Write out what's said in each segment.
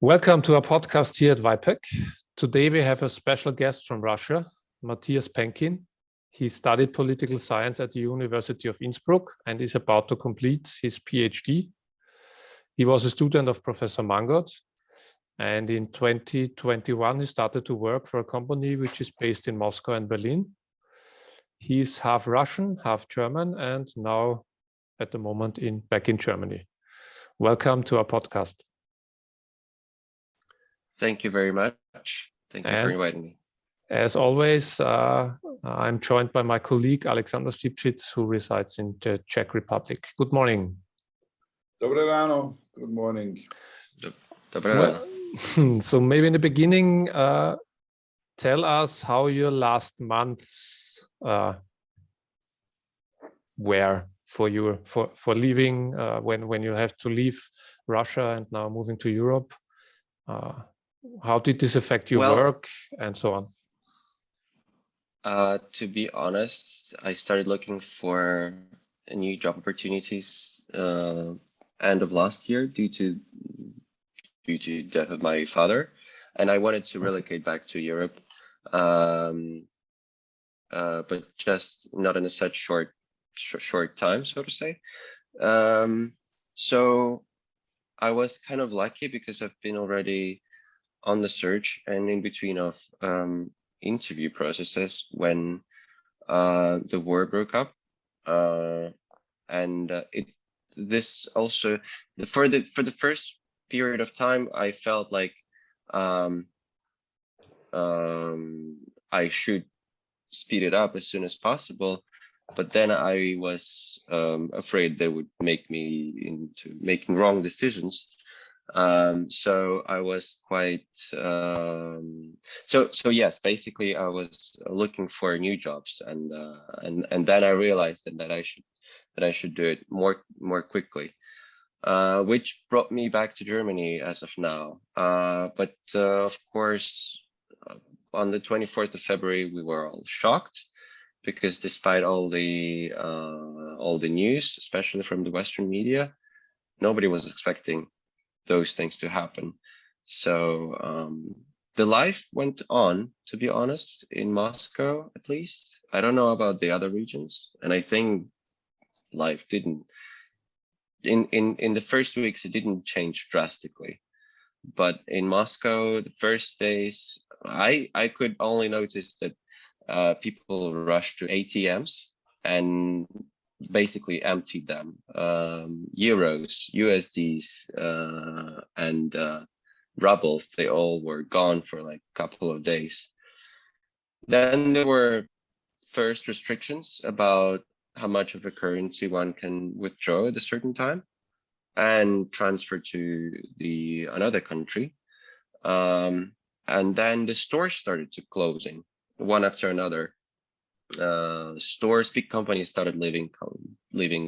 Welcome to our podcast here at VIPEC. Today we have a special guest from Russia, Matthias Penkin. He studied political science at the University of Innsbruck and is about to complete his PhD. He was a student of Professor Mangot, and in 2021 he started to work for a company which is based in Moscow and Berlin. He is half Russian, half German, and now at the moment back in Germany. Welcome to our podcast. Thank you very much. Thank you for inviting me. As always, I'm joined by my colleague Alexander Stipchitz, who resides in the Czech Republic. Good morning. Dobré ráno. Good morning. Dobré ráno. So maybe in the beginning, tell us how your last months were for you for leaving when you have to leave Russia and now moving to Europe. How did this affect your work and so on? To be honest, I started looking for new job opportunities end of last year due to death of my father, and I wanted to relocate back to Europe, but just not in a such short time, so to say. So I was kind of lucky because I've been already on the search and in between of interview processes when the war broke up, and this also for the first period of time I felt like I should speed it up as soon as possible, but then I was afraid they would make me into making wrong decisions. So I was quite so yes, basically I was looking for new jobs, and then I realized that I should do it more quickly, which brought me back to Germany as of now. But of course, on the 24th of February we were all shocked, because despite all the news, especially from the Western media, nobody was expecting those things to happen. So the life went on, to be honest, in Moscow at least. I don't know about the other regions, and I think life didn't in the first weeks it didn't change drastically. But in Moscow, the first days, I could only notice that people rushed to ATMs and basically emptied them. Euros, USDs, and rubles, they all were gone for like a couple of days. Then there were first restrictions about how much of a currency one can withdraw at a certain time and transfer to another country. And then the stores started to closing one after another. Stores, big companies started leaving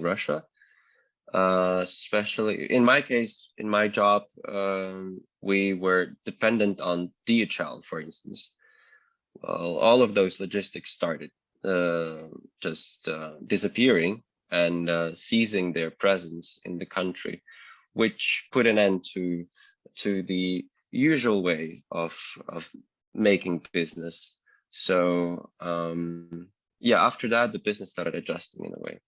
Russia. Especially in my case, in my job, we were dependent on DHL, for instance. Well, all of those logistics started just disappearing and ceasing their presence in the country, which put an end to the usual way of making business. So yeah, after that, the business started adjusting in a way.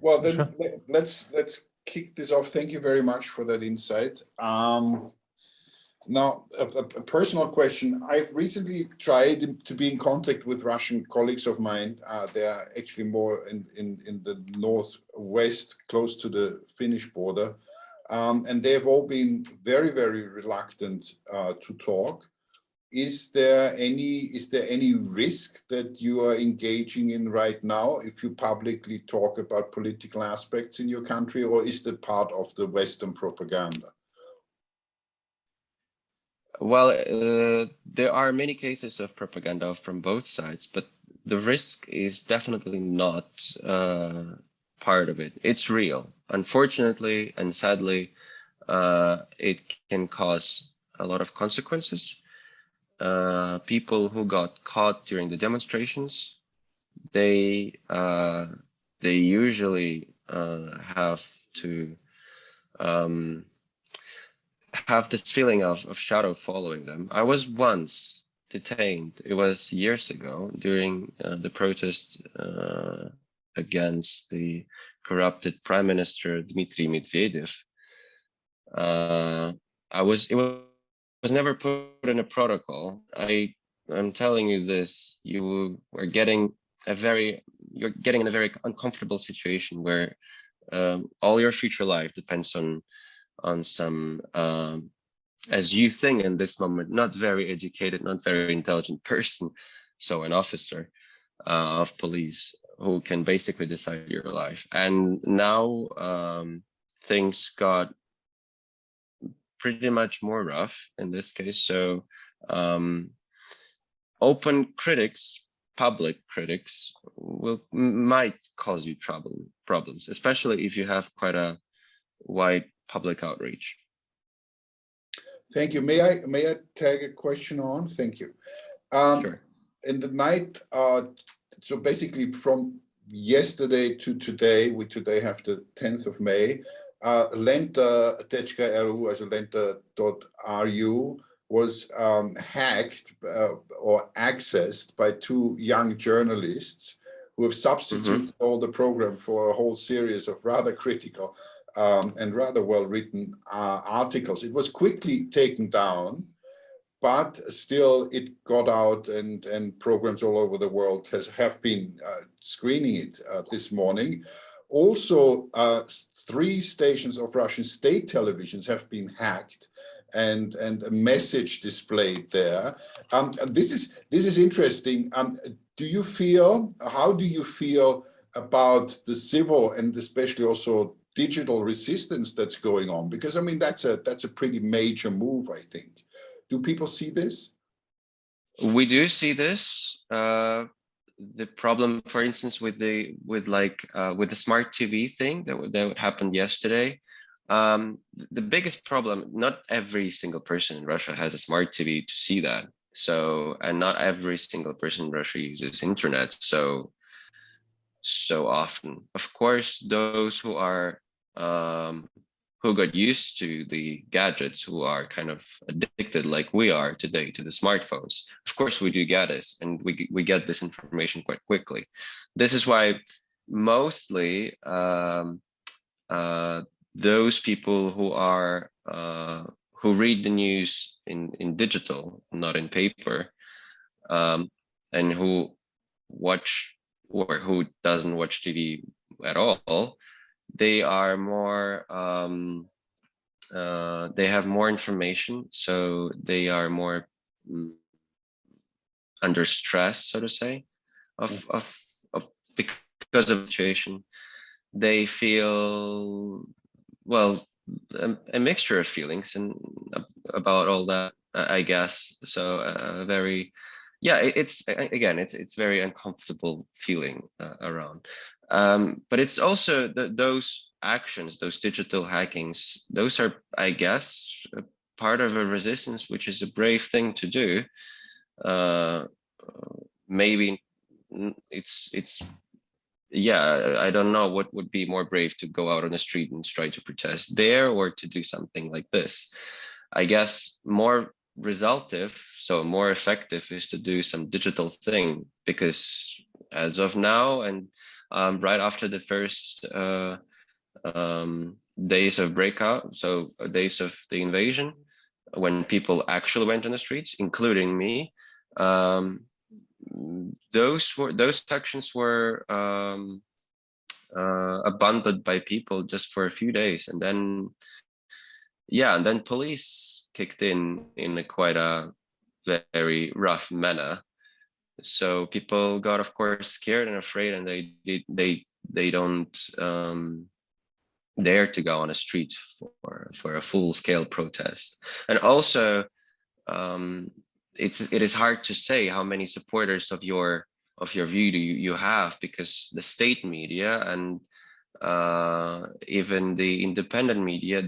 Well, then sure. Let's kick this off. Thank you very much for that insight. Now, a personal question. I've recently tried to be in contact with Russian colleagues of mine. They are actually more in the northwest, close to the Finnish border. And they've all been very, very reluctant to talk. Is there any risk that you are engaging in right now if you publicly talk about political aspects in your country, or is that part of the Western propaganda? Well, there are many cases of propaganda from both sides, but the risk is definitely not part of it. It's real. Unfortunately and sadly, it can cause a lot of consequences. People who got caught during the demonstrations, they usually have to have this feeling of shadow following them. I was once detained. It was years ago during the protest against the corrupted Prime Minister Dmitry Medvedev. It was never put in a protocol. I'm telling you this, you're getting in a very uncomfortable situation where all your future life depends on some, as you think in this moment, not very educated, not very intelligent person, so an officer of police who can basically decide your life. And now things got pretty much more rough in this case. So open critics, public critics might cause you problems, especially if you have quite a wide public outreach. Thank you. May I tag a question on? Thank you. Sure. In the night, so basically from yesterday to today, we today have the 10th of May, Lenta.ru, also lenta.ru, was hacked or accessed by two young journalists who have substituted all the program for a whole series of rather critical and rather well-written articles. It was quickly taken down, but still it got out, and programs all over the world have been screening it this morning. Also, 3 stations of Russian state televisions have been hacked, and a message displayed there. This is interesting. How do you feel about the civil and especially also digital resistance that's going on? Because I mean, that's a pretty major move, I think. Do people see this? We do see this. The problem, for instance, with the smart TV thing that happened yesterday. The biggest problem, not every single person in Russia has a smart TV to see that. So, and not every single person in Russia uses internet so often. Of course, those who are who got used to the gadgets, who are kind of addicted like we are today to the smartphones, of course we do get this, and we get this information quite quickly. This is why mostly those people who are who read the news in digital, not in paper, and who watch or who doesn't watch TV at all, they are more they have more information, so they are more under stress, so to say, of because of the situation. They feel, well, a mixture of feelings and about all that, I guess. So very, yeah, it's very uncomfortable feeling around. But it's also those actions, those digital hackings, those are, I guess, part of a resistance, which is a brave thing to do. Maybe it's yeah, I don't know what would be more brave, to go out on the street and try to protest there, or to do something like this. I guess more resultive, so more effective, is to do some digital thing, because as of now, and right after the first days of breakout, so days of the invasion, when people actually went on the streets, including me, those sections were abandoned by people just for a few days, and then police kicked in a quite a very rough manner. So people got, of course, scared and afraid, and they don't dare to go on a street for a full-scale protest. And also, it is hard to say how many supporters of your view you have, because the state media and even the independent media,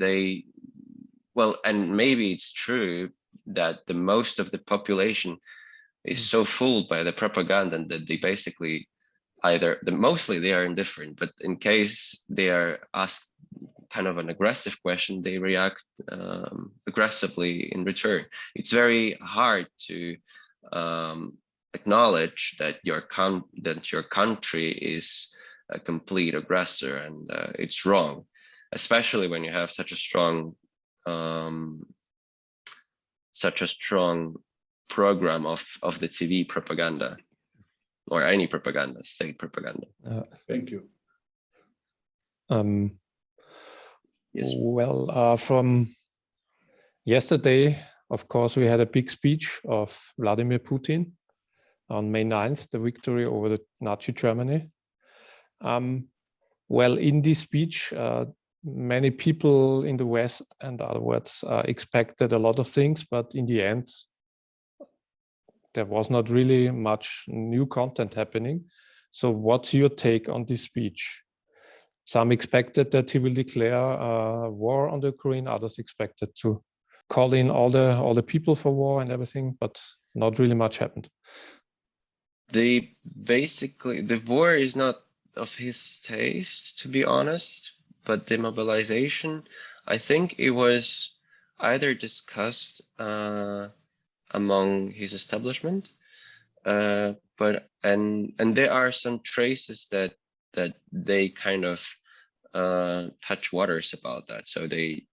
and maybe it's true that the most of the population is so fooled by the propaganda that they basically mostly they are indifferent, but in case they are asked kind of an aggressive question, they react aggressively in return. It's very hard to acknowledge that your country is a complete aggressor, and it's wrong, especially when you have such a strong program of the TV propaganda, or any propaganda, state propaganda. Thank you. Yes. Well, from yesterday, of course, we had a big speech of Vladimir Putin on May 9th, the victory over the Nazi Germany. Well, in this speech, many people in the West and otherwise expected a lot of things, but in the end, there was not really much new content happening. So what's your take on this speech? Some expected that he will declare war on the Ukraine, others expected to call in all the people for war and everything, but not really much happened. Basically, the war is not of his taste, to be honest, but the mobilization, I think it was either discussed among his establishment, but there are some traces that they kind of touch waters about that. So they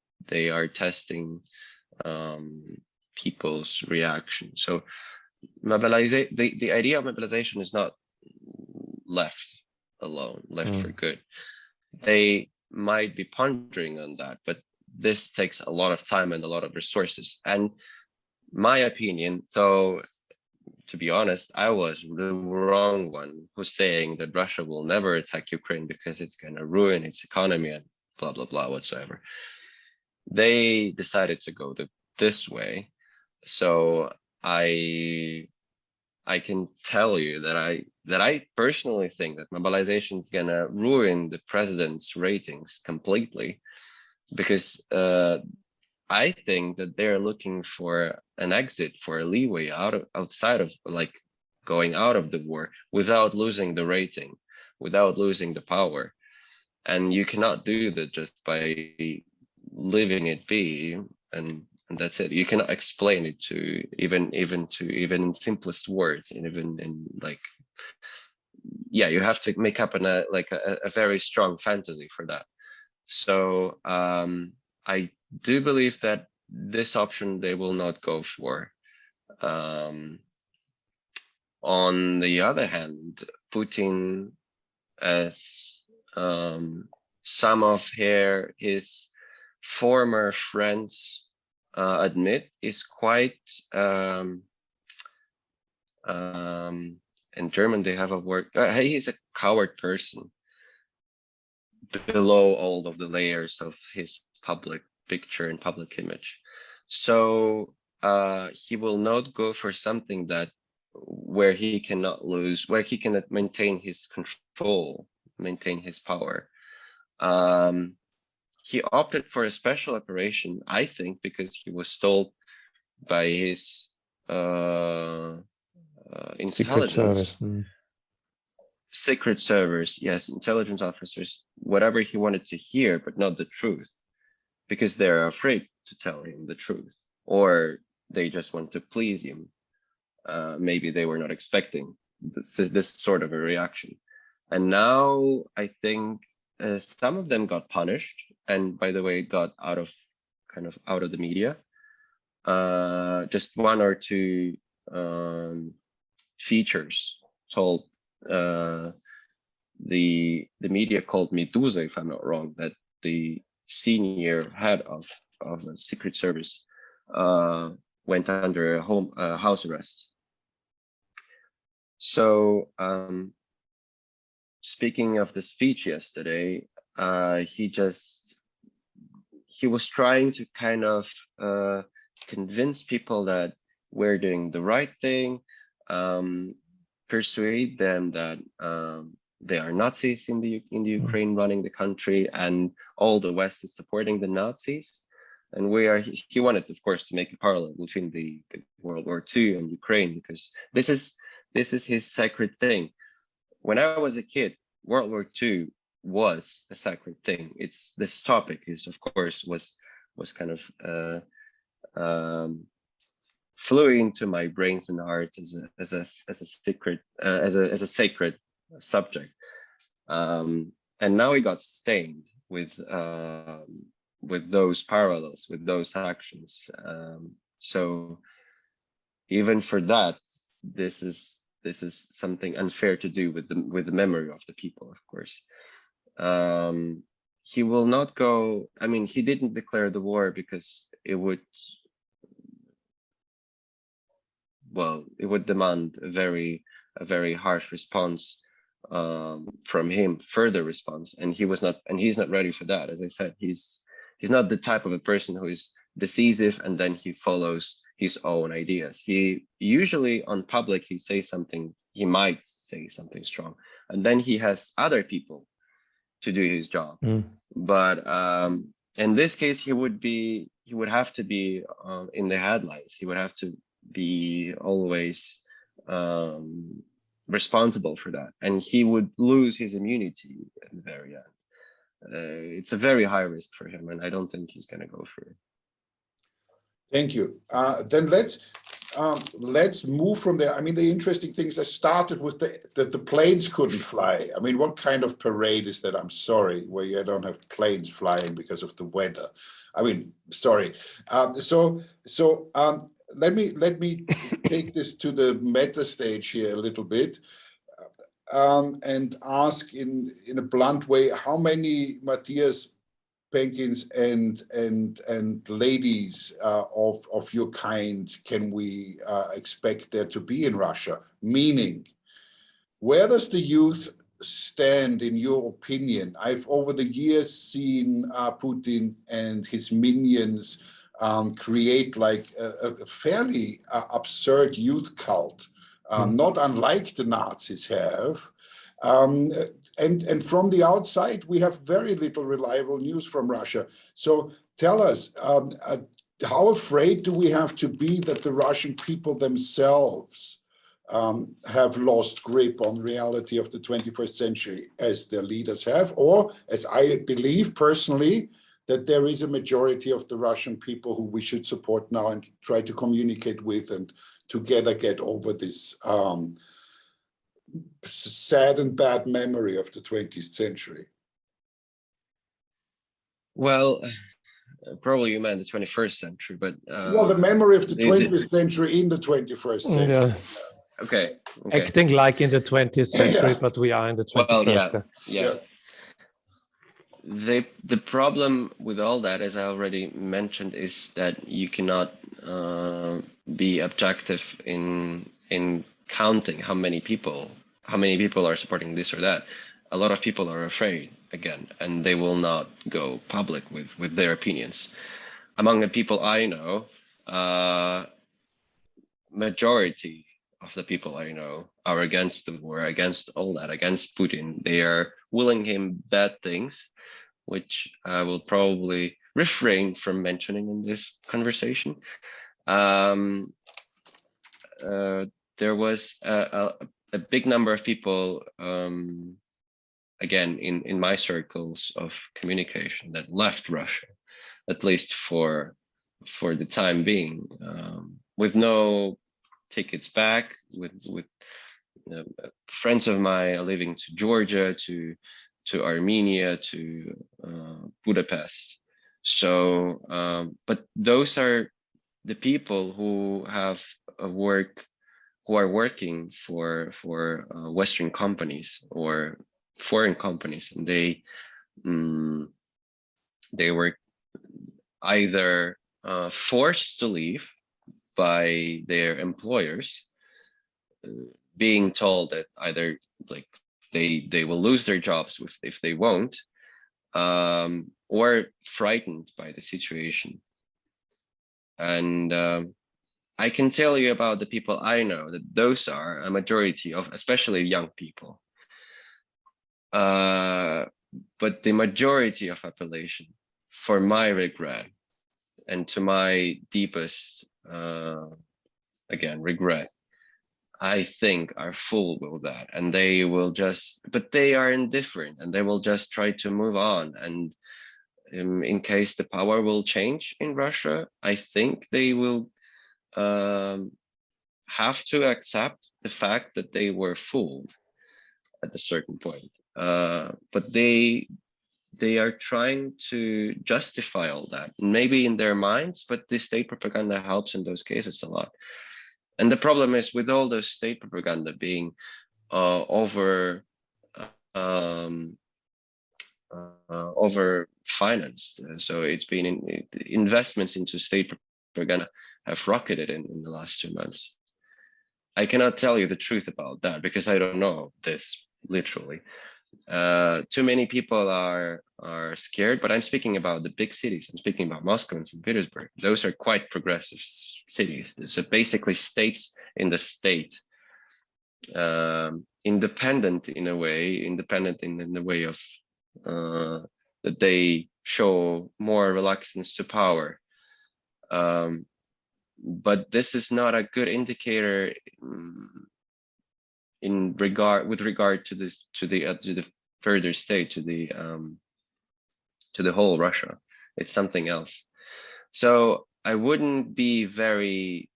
are testing people's reaction. So the idea of mobilization is not left alone, left for good. They might be pondering on that, but this takes a lot of time and a lot of resources. And my opinion, though, to be honest, I was the wrong one who's saying that Russia will never attack Ukraine because it's going to ruin its economy and blah, blah, blah, whatsoever. They decided to go this way. So I can tell you that I personally think that mobilization is going to ruin the president's ratings completely, because I think that they're looking for an exit, for a leeway outside of, like, going out of the war without losing the rating, without losing the power. And you cannot do that just by leaving it be, and that's it. You cannot explain it to even in simplest words, and even in, like, yeah, you have to make up a very strong fantasy for that. So I do believe that this option they will not go for. On the other hand, Putin, as some of his former friends admit, is quite in German they have a word, he's a coward person below all of the layers of his public picture and public image. So he will not go for something where he cannot lose, where he cannot maintain his control, maintain his power. He opted for a special operation, I think, because he was told by his intelligence, secret service, yes, intelligence officers, whatever he wanted to hear, but not the truth, because they're afraid to tell him the truth, or they just want to please him. Maybe they were not expecting this sort of a reaction. And now I think some of them got punished, and by the way, got out of the media. Just one or two features told the media called Medusa, if I'm not wrong, that the senior head of the Secret Service went under house arrest. So speaking of the speech yesterday, he was trying to kind of convince people that we're doing the right thing, persuade them that they are Nazis in the Ukraine running the country, and all the West is supporting the Nazis. And he wanted, of course, to make a parallel between the World War II and Ukraine, because this is his sacred thing. When I was a kid, World War II was a sacred thing. It's this topic is, of course, was kind of flew into my brains and hearts as a secret as a sacred subject, and now it got stained with those parallels, with those actions. So even for that, this is something unfair to do with the memory of the people, of course. He will not go. I mean, he didn't declare the war because it would, well, it would demand a very harsh response from him, further response, and he's not ready for that. As I said, he's not the type of a person who is decisive and then he follows his own ideas. He usually on public, he might say something strong, and then he has other people to do his job. But in this case, he would have to be in the headlines. He would have to be always responsible for that, and he would lose his immunity at the very end. It's a very high risk for him, and I don't think he's going to go for it. Thank you. Then let's move from there. I mean, the interesting things, I started with that the planes couldn't fly. I mean, what kind of parade is that? I'm sorry, where you don't have planes flying because of the weather. I mean, sorry. Let me take this to the meta stage here a little bit, and ask in a blunt way, how many Matthias Penkins and ladies of your kind can we expect there to be in Russia? Meaning, where does the youth stand in your opinion? I've over the years seen Putin and his minions create like a fairly absurd youth cult, not unlike the Nazis have. And from the outside, we have very little reliable news from Russia. So tell us, how afraid do we have to be that the Russian people themselves have lost grip on reality of the 21st century as their leaders have, or as I believe personally, that there is a majority of the Russian people who we should support now and try to communicate with and together get over this sad and bad memory of the 20th century? Well, probably you meant the 21st century, but well, the memory of the 20th century in the 21st century. Yeah. Okay. Acting like in the 20th century, but we are in the 21st. Well, yeah. The problem with all that, as I already mentioned, is that you cannot be objective in counting how many people are supporting this or that. A lot of people are afraid again, and they will not go public with their opinions. Among the people I know, majority of the people I know are against the war, against all that, against Putin. They are willing him bad things, which I will probably refrain from mentioning in this conversation. There was a big number of people, again, in my circles of communication that left Russia, at least for the time being, with no tickets back, with friends of mine are living to Georgia, to Armenia, to Budapest. So, but those are the people who have who are working for Western companies or foreign companies, and they were either forced to leave by their employers, being told that either like they will lose their jobs if they won't, or frightened by the situation. And I can tell you about the people I know, that those are a majority of, especially young people. But the majority of population, for my regret, and to my deepest, again, regret, I think, are full with that, and they will just, but they are indifferent, and they will just try to move on. And in case the power will change in Russia, I think they will have to accept the fact that they were fooled at a certain point. But they are trying to justify all that, maybe in their minds, but the state propaganda helps in those cases a lot. And the problem is with all the state propaganda being over financed. So it's been investments into state propaganda have rocketed in the last 2 months. I cannot tell you the truth about that because I don't know this literally. Too many people are scared, but I'm speaking about the big cities. I'm speaking about Moscow and St. Petersburg. Those are quite progressive cities. So basically states in the state, independent in a way, independent in the way of that they show more reluctance to power. But this is not a good indicator with regard to this, to the further state, to the whole Russia. It's something else. So I wouldn't be very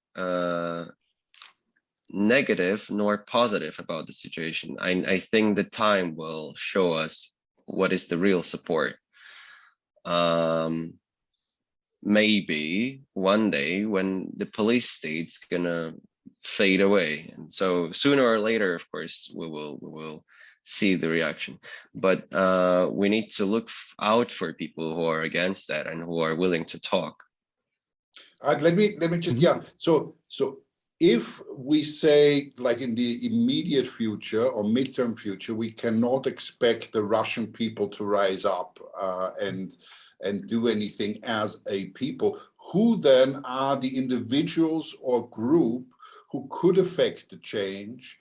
negative nor positive about the situation. I think the time will show us what is the real support. Maybe one day when the police state's gonna fade away, and so sooner or later, of course, we will see the reaction. But we need to look out for people who are against that and who are willing to talk. Let me just, yeah. So if we say, like, in the immediate future or midterm future, we cannot expect the Russian people to rise up and do anything as a people, who then are the individuals or group who could affect the change?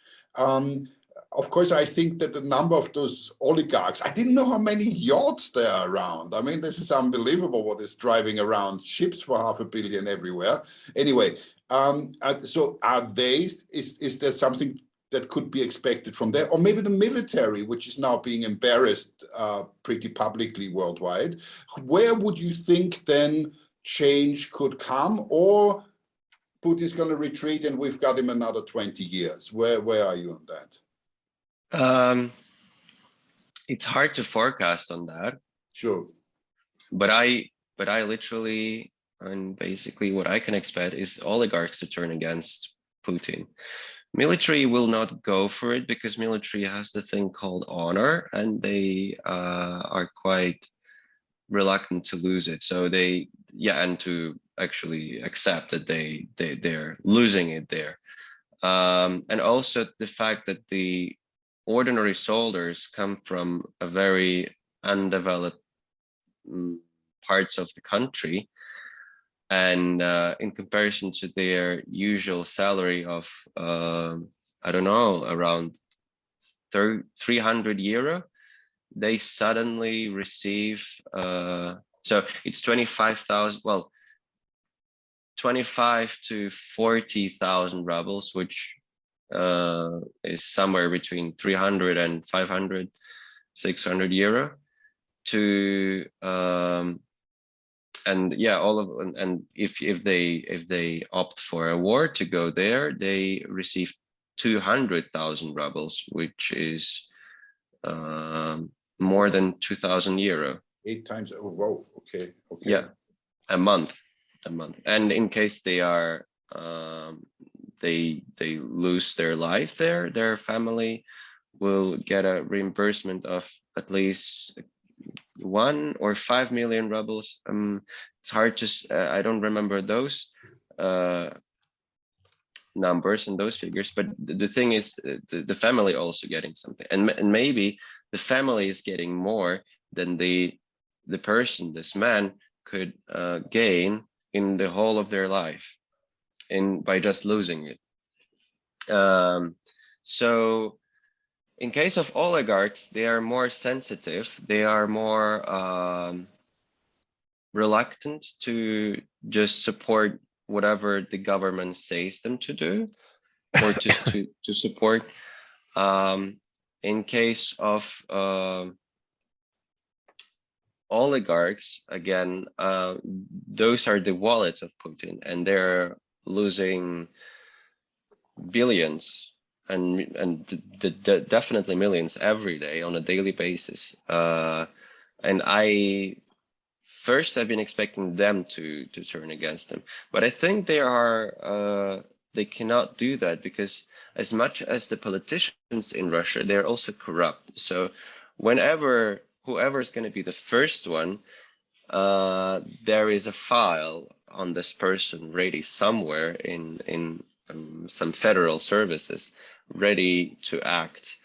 Of course, I think that the number of those oligarchs, I didn't know how many yachts there are around. I mean, this is unbelievable what is driving around, ships for $500 million everywhere. Anyway, so are they, is there something that could be expected from there? Or maybe the military, which is now being embarrassed pretty publicly worldwide. Where would you think then change could come? Or Putin's going to retreat and we've got him another 20 years? Where are you on that? It's hard to forecast on that. Sure. But I literally, and basically what I can expect is oligarchs to turn against Putin. Military will not go for it because military has the thing called honor, and they are quite reluctant to lose it. So they, yeah, and to actually accept that they're losing it there. And also the fact that the ordinary soldiers come from a very undeveloped parts of the country, and in comparison to their usual salary of I don't know, around 300 euro, they suddenly receive so it's 25,000, well, 25 to 40,000 rubles, which is somewhere between 300 and 500, 600 euro to and yeah, all of, and if they opt for a war to go there, they receive 200,000 rubles, which is more than 2,000 euro. 8 times. Oh, wow. Okay. Yeah, a month. And in case they are they lose their life there, their family will get a reimbursement of at least 1 or 5 million rubles. It's hard to, I don't remember those numbers and those figures, but the thing is, the family also getting something, and maybe the family is getting more than the person, this man, could gain in the whole of their life, by just losing it. So in case of oligarchs, they are more sensitive, they are more reluctant to just support whatever the government says them to do. or to support. In case of oligarchs, again, those are the wallets of Putin, and they're losing billions and definitely millions every day on a daily basis. And I've been expecting them to turn against them, but I think they cannot do that, because as much as the politicians in Russia, they're also corrupt. So whoever is going to be the first one, there is a file on this person ready somewhere in some federal services, ready to act,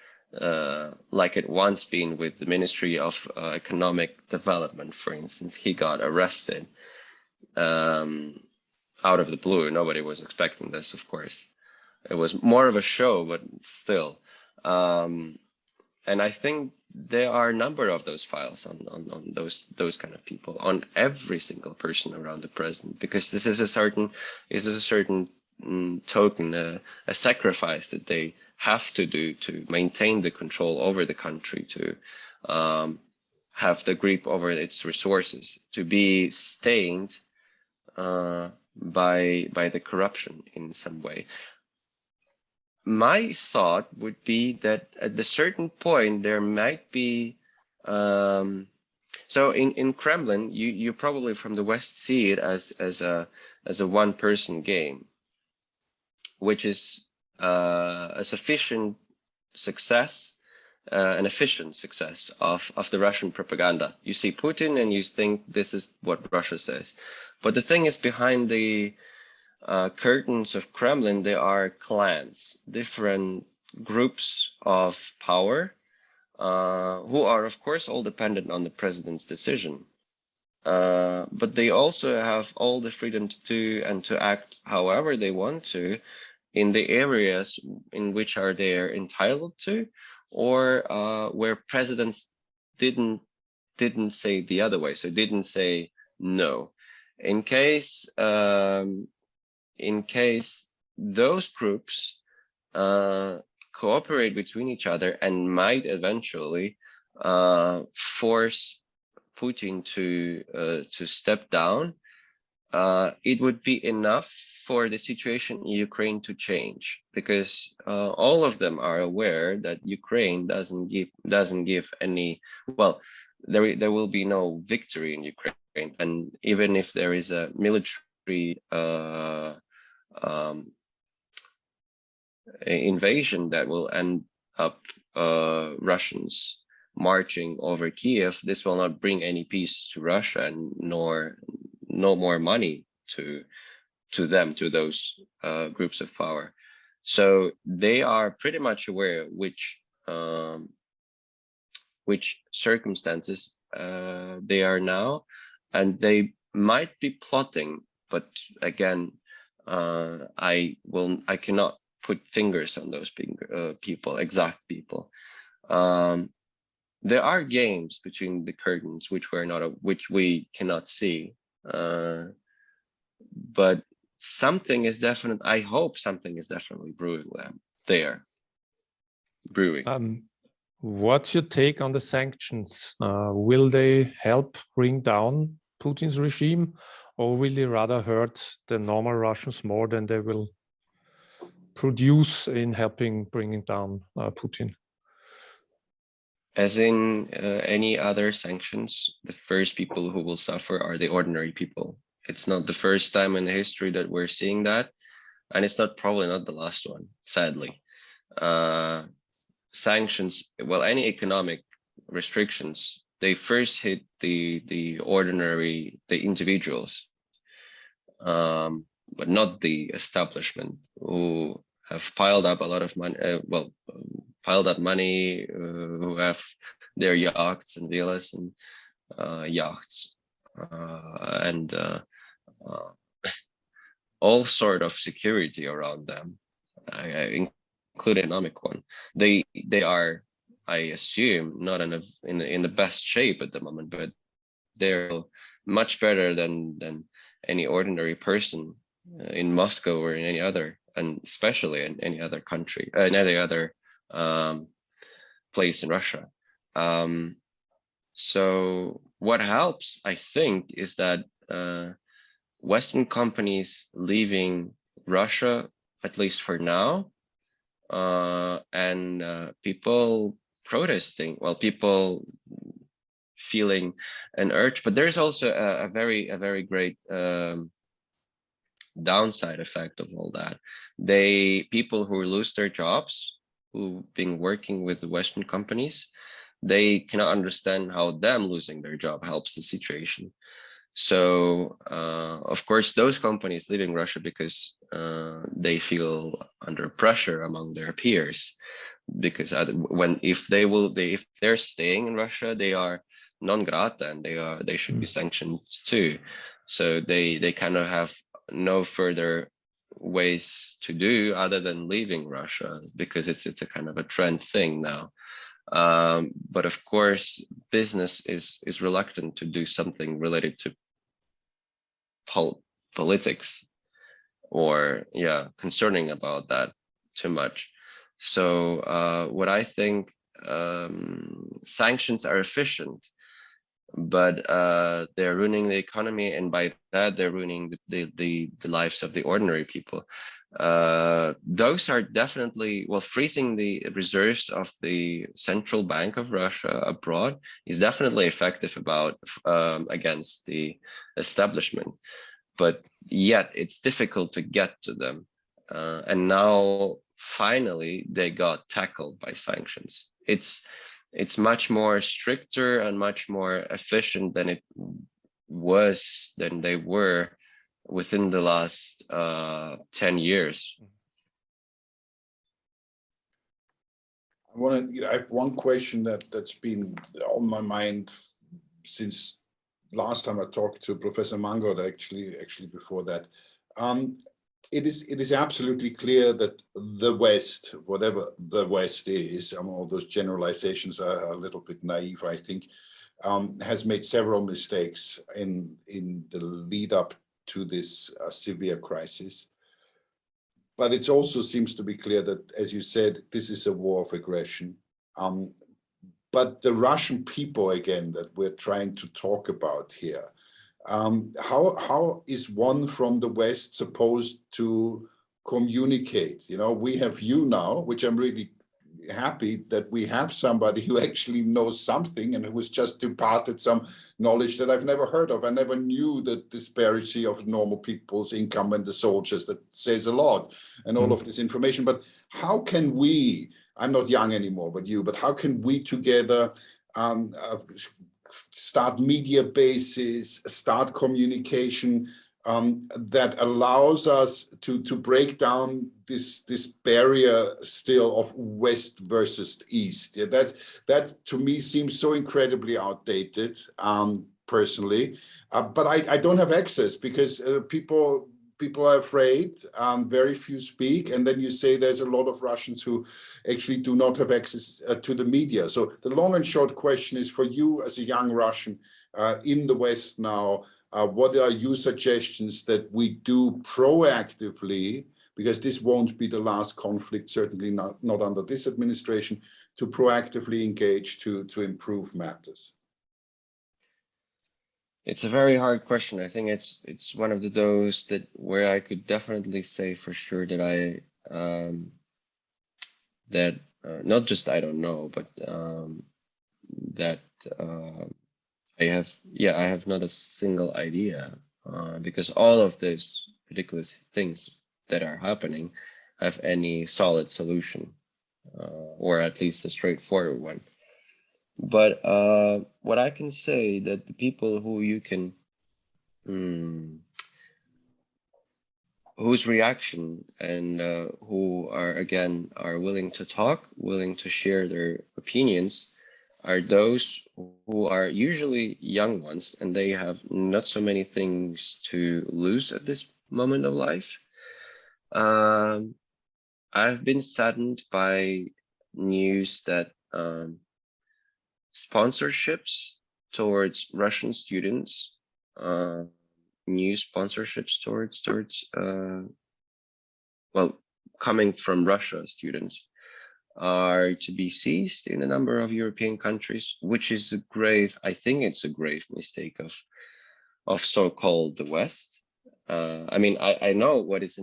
like it once been with the Ministry of Economic Development, for instance. He got arrested out of the blue. Nobody was expecting this, of course. It was more of a show, but still. And I think there are a number of those files on those kind of people, on every single person around the president, because this is a certain token, a sacrifice that they have to do to maintain the control over the country, to have the grip over its resources, to be stained by the corruption in some way. My thought would be that at a certain point there might be so in Kremlin, you probably from the West see it as a one-person game, which is a sufficient success, an efficient success of the Russian propaganda. You see Putin and you think this is what Russia says, but the thing is, behind the curtains of Kremlin, there are clans, different groups of power, who are of course all dependent on the president's decision. But they also have all the freedom to do and to act however they want to in the areas in which are they entitled to, or where presidents didn't say the other way, so didn't say no. In case those groups cooperate between each other and might eventually force Putin to step down, it would be enough for the situation in Ukraine to change, because all of them are aware that Ukraine doesn't give any, well, there will be no victory in Ukraine, and even if there is a military invasion that will end up Russians marching over Kiev, this will not bring any peace to Russia, and no more money to them, to those groups of power. So they are pretty much aware which circumstances they are now, and they might be plotting, but again, I cannot put fingers on those people, exact people. There are games between the curtains which we cannot see, but something is definite. I hope something is definitely brewing there. What's your take on the sanctions? Will they help bring down Putin's regime, or will they rather hurt the normal Russians more than they will produce in helping bringing down Putin? As in any other sanctions, the first people who will suffer are the ordinary people. It's not the first time in history that we're seeing that, and it's probably not the last one, sadly. Sanctions, well, any economic restrictions, they first hit the ordinary, the individuals, but not the establishment, who have piled up a lot of money, piled up money, who have their yachts and villas and yachts, and all sort of security around them, including economic one. They are, I assume, not in the best shape at the moment, but they're much better than any ordinary person in Moscow or in any other and especially in any other country, in any other place in Russia. So what helps, I think, is that Western companies leaving Russia, at least for now, and people protesting, well, people feeling an urge, but there's also a very great downside effect of all that. People who lose their jobs, who've been working with the Western companies, they cannot understand how them losing their job helps the situation. So of course, those companies leaving Russia because they feel under pressure among their peers, because if they're staying in Russia, they are non grata and they should be sanctioned too. So they kind of have no further ways to do other than leaving Russia, because it's a kind of a trend thing now. But of course, business is reluctant to do something related to politics, or concerning about that too much. So what I think, sanctions are efficient, but they're ruining the economy, and by that they're ruining the lives of the ordinary people. Those are definitely, well, freezing the reserves of the central bank of Russia abroad is definitely effective against the establishment, but yet it's difficult to get to them. And now finally they got tackled by sanctions. It's much more stricter and much more efficient than they were within the last 10 years. I have one question that's been on my mind since last time I talked to Professor Mangold, actually before that. It is absolutely clear that the West, whatever the West is, all those generalizations are a little bit naive, I think, has made several mistakes in the lead up to this severe crisis. But it also seems to be clear that, as you said, this is a war of aggression. But the Russian people, again, that we're trying to talk about here, how is one from the West supposed to communicate? We have you now, which I'm really happy that we have somebody who actually knows something and who was just imparted some knowledge that I've never heard of. I never knew the disparity of normal people's income and the soldiers. That says a lot, and all of this information. But how can we, I'm not young anymore, but how can we together start media bases, start communication that allows us to break down this barrier still of West versus East? That to me seems so incredibly outdated, personally. But I don't have access, because people are afraid, very few speak, and then you say there's a lot of Russians who actually do not have access to the media. So the long and short question is, for you as a young Russian in the West now, what are your suggestions that we do proactively, because this won't be the last conflict, certainly not under this administration, to proactively engage to improve matters? It's a very hard question. I think it's one of those where I could definitely say for sure that not just I don't know, but that I have not a single idea, because all of these ridiculous things that are happening have any solid solution, or at least a straightforward one. But what I can say, that the people who you can, whose reaction and who are willing to talk, willing to share their opinions, are those who are usually young ones, and they have not so many things to lose at this moment of life. I've been saddened by news that sponsorships towards Russian students, new sponsorships towards coming from Russia students are to be seized in a number of European countries, which is a grave, I think it's a grave mistake of so-called the West. I mean, I know what is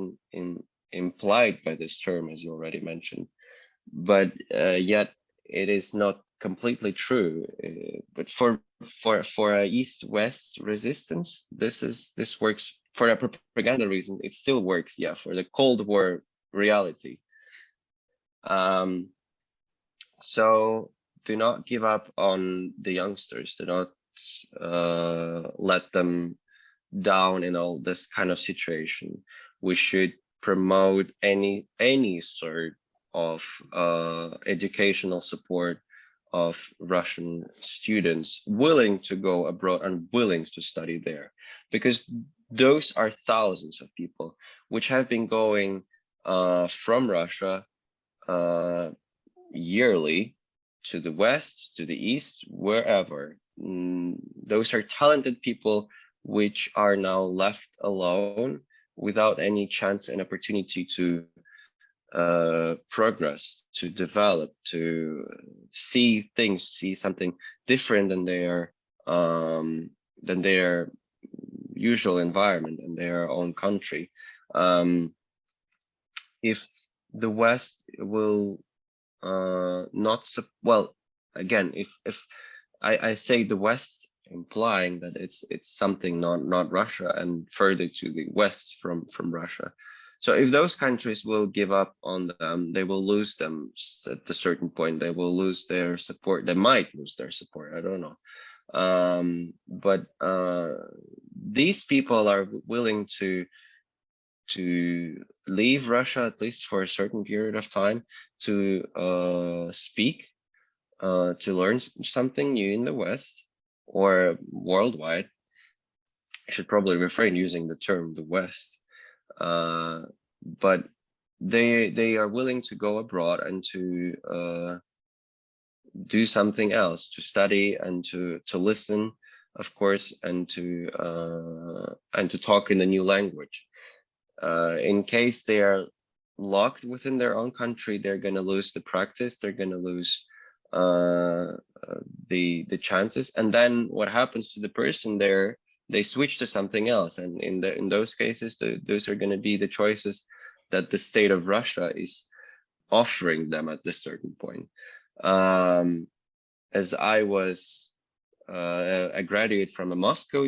implied by this term, as you already mentioned, but yet it is not completely true. But for a East-West resistance, this works for a propaganda reason. It still works, yeah, for the Cold War reality. So do not give up on the youngsters. Do not let them down in all this kind of situation. We should promote any sort of educational support of Russian students willing to go abroad and willing to study there, because those are thousands of people which have been going from Russia yearly to the West, to the East, wherever. Those are talented people which are now left alone without any chance and opportunity to progress, to develop, to see things, see something different than their usual environment in their own country. If the West will not, well, again, if I say the West, implying that it's something not Russia and further to the West from Russia. So if those countries will give up on them, they will lose them at a certain point. They will lose their support. They might lose their support. I don't know. But these people are willing to leave Russia, at least for a certain period of time, to speak, to learn something new in the West or worldwide. I should probably refrain using the term the West. But they are willing to go abroad and to do something else, to study and to listen, of course, and to talk in a new language. In case they are locked within their own country, they're going to lose the practice. They're going to lose the chances. And then what happens to the person there? They switch to something else, and in those cases, those are going to be the choices that the state of Russia is offering them at this certain point. As I was a graduate from a Moscow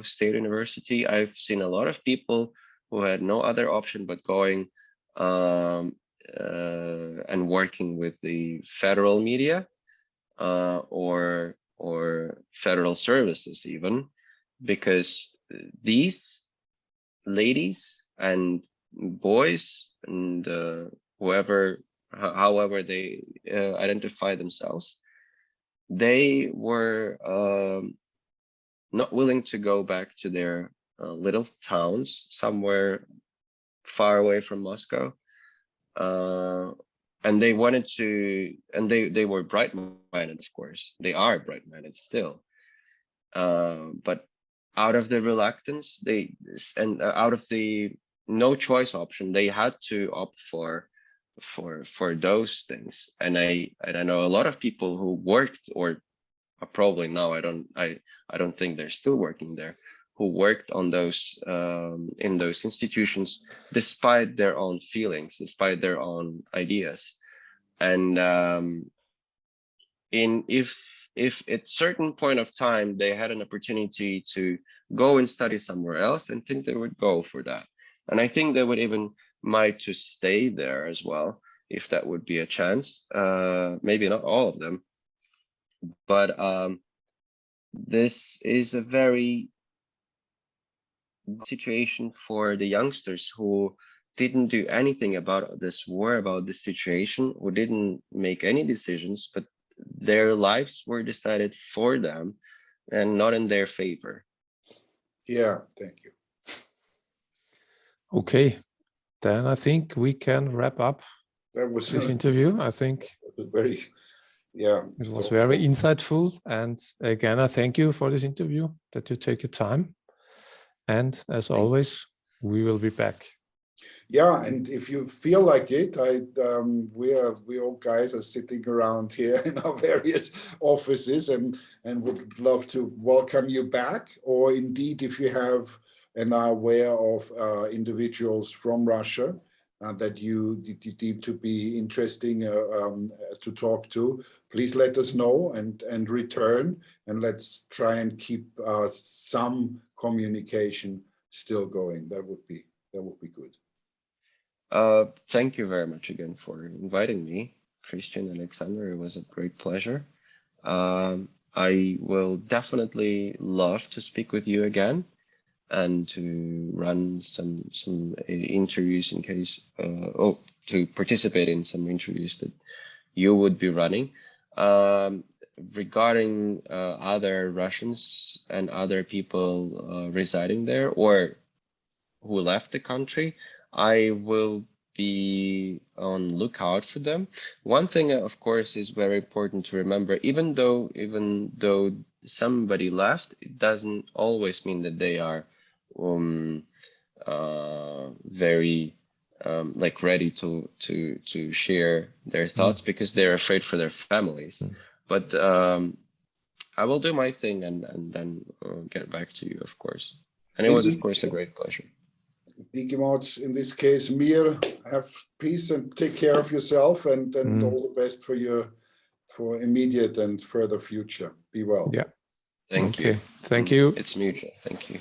State University, I've seen a lot of people who had no other option but going and working with the federal media or federal services even, because these ladies and boys and however they identify themselves, they were not willing to go back to their little towns somewhere far away from Moscow. And they wanted to, and they were bright-minded, of course. They are bright-minded still. But out of the reluctance, out of the no choice option, they had to opt for those things. And I know a lot of people who worked, or probably now I don't think they're still working there, who worked on those in those institutions despite their own feelings, despite their own ideas. And if at certain point of time they had an opportunity to go and study somewhere else, I think they would go for that. And I think they would even might to stay there as well, if that would be a chance. Maybe not all of them, but this is a very situation for the youngsters who didn't do anything about this war, about this situation, who didn't make any decisions, but their lives were decided for them and not in their favor. Yeah, thank you. Okay, then I think we can wrap up That was this interview. I think very, yeah, it was very insightful. And again, I thank you for this interview, that you take your time. And as always, we will be back. Yeah, and if you feel like it, we all guys are sitting around here in our various offices, and would love to welcome you back. Or indeed, if you have and are aware of individuals from Russia that you deem to be interesting to talk to, please let us know and return, and let's try and keep some communication still going. That would be good. Thank you very much again for inviting me, Christian, Alexander. It was a great pleasure. I will definitely love to speak with you again and to run some interviews in case, to participate in some interviews that you would be running. Regarding other Russians and other people residing there or who left the country, I will be on lookout for them. One thing, of course, is very important to remember, even though somebody left, it doesn't always mean that they are very like ready to share their thoughts because they're afraid for their families. But I will do my thing and then get back to you, of course. And it was, of course, a great pleasure. In this case, Mir, have peace and take care of yourself, and all the best for immediate and further future. Be well. Yeah. Thank you. Thank you. It's mutual. Thank you.